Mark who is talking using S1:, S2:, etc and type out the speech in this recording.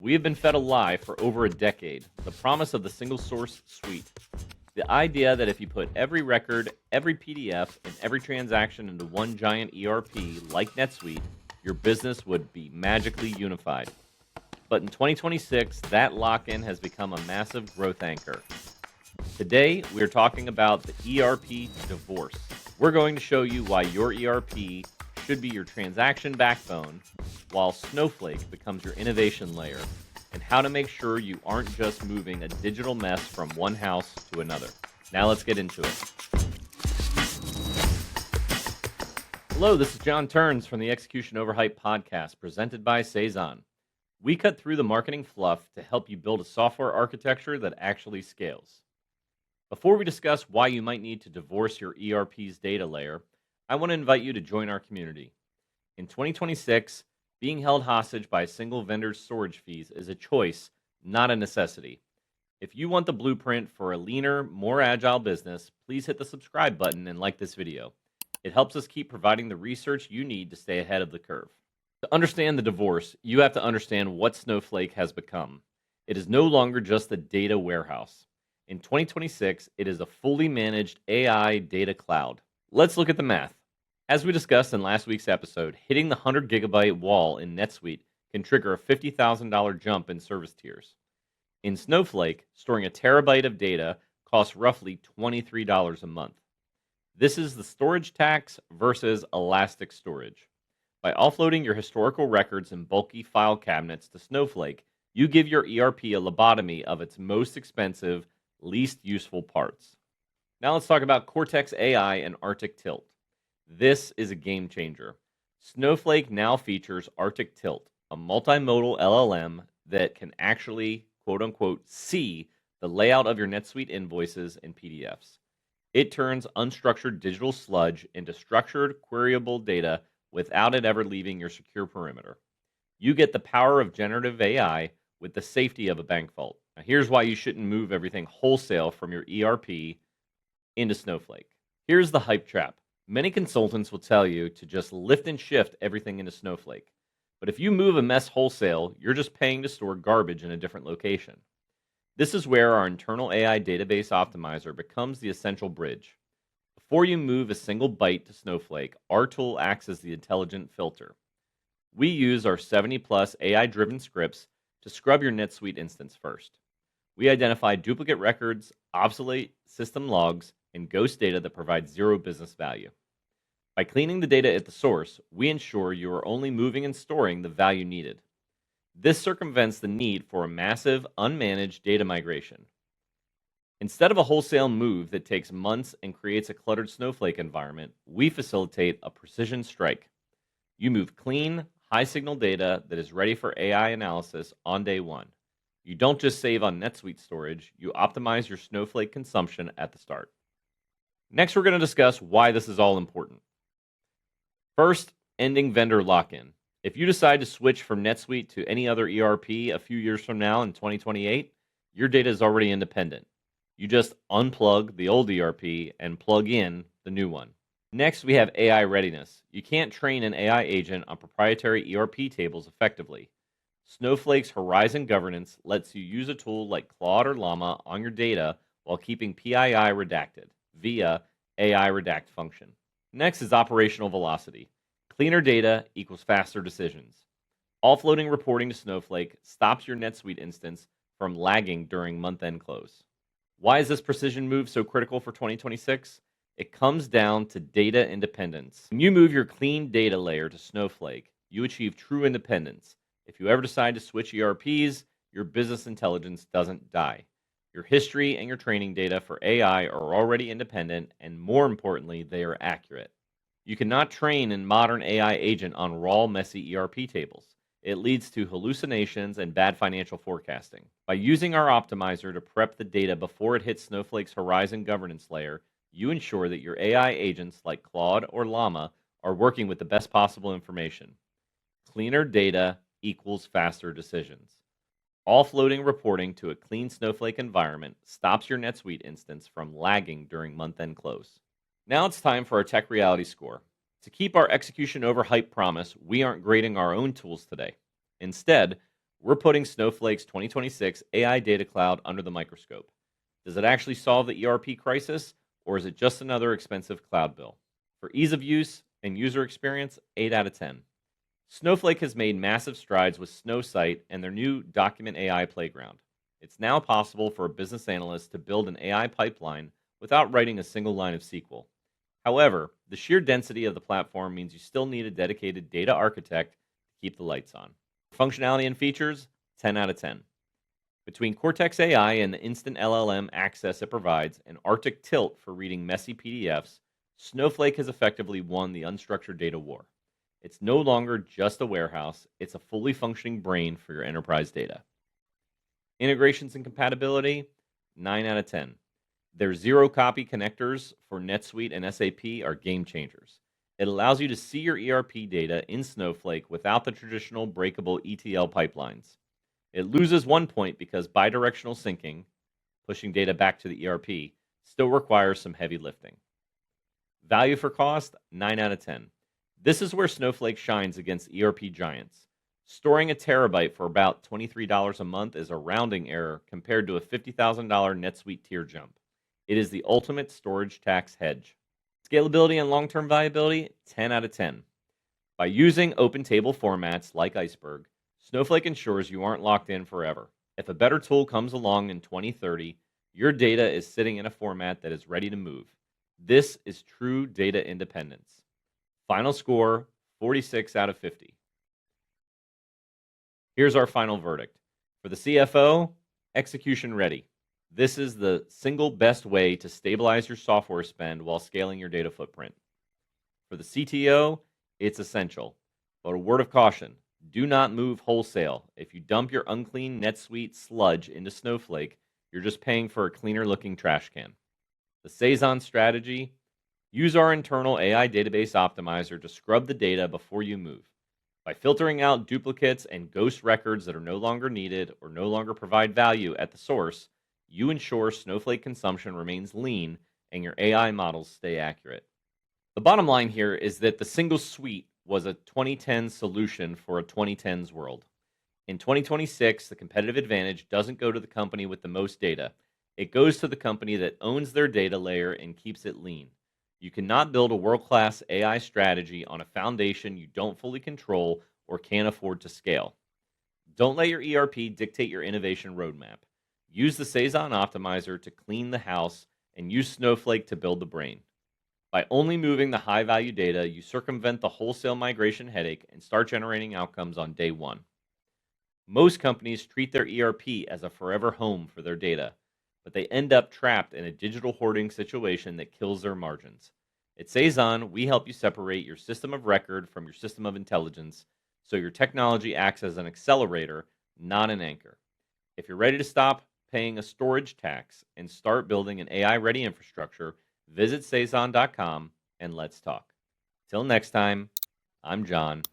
S1: We have been fed a lie for over a decade, the promise of the single source suite. The idea that if you put every record, every PDF, and every transaction into one giant ERP like NetSuite, your business would be magically unified. But in 2026, that lock-in has become a massive growth anchor. Today, we're talking about the ERP divorce. We're going to show you why your ERP should be your transaction backbone, while Snowflake becomes your innovation layer, and how to make sure you aren't just moving a digital mess from one house to another. Now let's get into it. Hello, this is John Turns from the Execution Overhype podcast, presented by Seisan. We cut through the marketing fluff to help you build a software architecture that actually scales. Before we discuss why you might need to divorce your ERP's data layer, I want to invite you to join our community. In 2026, being held hostage by a single vendor's storage fees is a choice, not a necessity. If you want the blueprint for a leaner, more agile business, please hit the subscribe button and like this video. It helps us keep providing the research you need to stay ahead of the curve. To understand the divorce, you have to understand what Snowflake has become. It is no longer just a data warehouse. In 2026, it is a fully managed AI data cloud. Let's look at the math. As we discussed in last week's episode, hitting the 100 gigabyte wall in NetSuite can trigger a $50,000 jump in service tiers. In Snowflake, storing a terabyte of data costs roughly $23 a month. This is the storage tax versus elastic storage. By offloading your historical records and bulky file cabinets to Snowflake, you give your ERP a lobotomy of its most expensive, least useful parts. Now let's talk about Cortex AI and Arctic-TILT. This is a game changer. Snowflake now features Arctic-TILT, a multimodal LLM that can actually, quote unquote, see the layout of your NetSuite invoices and PDFs. It turns unstructured digital sludge into structured, queryable data without it ever leaving your secure perimeter. You get the power of generative AI with the safety of a bank vault. Now, here's why you shouldn't move everything wholesale from your ERP into Snowflake. Here's the hype trap. Many consultants will tell you to just lift and shift everything into Snowflake. But if you move a mess wholesale, you're just paying to store garbage in a different location. This is where our internal AI database optimizer becomes the essential bridge. Before you move a single byte to Snowflake, our tool acts as the intelligent filter. We use our 70+ AI-driven scripts to scrub your NetSuite instance first. We identify duplicate records, obsolete system logs, and ghost data that provide zero business value. By cleaning the data at the source, we ensure you are only moving and storing the value needed. This circumvents the need for a massive, unmanaged data migration. Instead of a wholesale move that takes months and creates a cluttered Snowflake environment, we facilitate a precision strike. You move clean, high-signal data that is ready for AI analysis on day one. You don't just save on NetSuite storage, you optimize your Snowflake consumption at the start. Next, we're going to discuss why this is all important. First, ending vendor lock-in. If you decide to switch from NetSuite to any other ERP a few years from now in 2028, your data is already independent. You just unplug the old ERP and plug in the new one. Next, we have AI readiness. You can't train an AI agent on proprietary ERP tables effectively. Snowflake's Horizon governance lets you use a tool like Claude or Llama on your data while keeping PII redacted via AI redact function. Next is operational velocity. Cleaner data equals faster decisions. Offloading reporting to Snowflake stops your NetSuite instance from lagging during month-end close. Why is this precision move so critical for 2026? It comes down to data independence. When you move your clean data layer to Snowflake, you achieve true independence. If you ever decide to switch ERPs, your business intelligence doesn't die. Your history and your training data for AI are already independent, and more importantly, they are accurate. You cannot train a modern AI agent on raw, messy ERP tables. It leads to hallucinations and bad financial forecasting. By using our optimizer to prep the data before it hits Snowflake's Horizon governance layer, you ensure that your AI agents like Claude or Llama are working with the best possible information. Cleaner data equals faster decisions. Offloading reporting to a clean Snowflake environment stops your NetSuite instance from lagging during month-end close. Now it's time for our tech reality score. To keep our execution over hype promise, we aren't grading our own tools today. Instead, We're putting Snowflake's 2026 AI Data Cloud under the microscope. Does it actually solve the ERP crisis, or is it just another expensive cloud bill? For ease of use and user experience, 8 out of 10. Snowflake has made massive strides with Snowsight and their new Document AI playground. It's now possible for a business analyst to build an AI pipeline without writing a single line of SQL. However, the sheer density of the platform means you still need a dedicated data architect to keep the lights on. Functionality and features, 10 out of 10. Between Cortex AI and the instant LLM access it provides, and Arctic-TILT for reading messy PDFs, Snowflake has effectively won the unstructured data war. It's no longer just a warehouse, it's a fully functioning brain for your enterprise data. Integrations and compatibility, 9 out of 10. Their zero-copy connectors for NetSuite and SAP are game changers. It allows you to see your ERP data in Snowflake without the traditional breakable ETL pipelines. It loses 1 point because bidirectional syncing, pushing data back to the ERP, still requires some heavy lifting. Value for cost, 9 out of 10. This is where Snowflake shines against ERP giants. Storing a terabyte for about $23 a month is a rounding error compared to a $50,000 NetSuite tier jump. It is the ultimate storage tax hedge. Scalability and long-term viability, 10 out of 10. By using open table formats like Iceberg, Snowflake ensures you aren't locked in forever. If a better tool comes along in 2030, your data is sitting in a format that is ready to move. This is true data independence. Final score, 46 out of 50. Here's our final verdict. For the CFO, execution ready. This is the single best way to stabilize your software spend while scaling your data footprint. For the CTO, it's essential. But a word of caution, do not move wholesale. If you dump your unclean NetSuite sludge into Snowflake, you're just paying for a cleaner looking trash can. The Seisan strategy, use our internal AI database optimizer to scrub the data before you move. By filtering out duplicates and ghost records that are no longer needed or no longer provide value at the source, you ensure Snowflake consumption remains lean and your AI models stay accurate. The bottom line here is that the single suite was a 2010 solution for a 2010s world. In 2026, the competitive advantage doesn't go to the company with the most data. It goes to the company that owns their data layer and keeps it lean. You cannot build a world-class AI strategy on a foundation you don't fully control or can't afford to scale. Don't let your ERP dictate your innovation roadmap. Use the Seisan optimizer to clean the house and use Snowflake to build the brain. By only moving the high-value data, you circumvent the wholesale migration headache and start generating outcomes on day one. Most companies treat their ERP as a forever home for their data, but they end up trapped in a digital hoarding situation that kills their margins. At Seisan, we help you separate your system of record from your system of intelligence so your technology acts as an accelerator, not an anchor. If you're ready to stop paying a storage tax and start building an AI-ready infrastructure, visit Seisan.com and let's talk. Till next time, I'm John.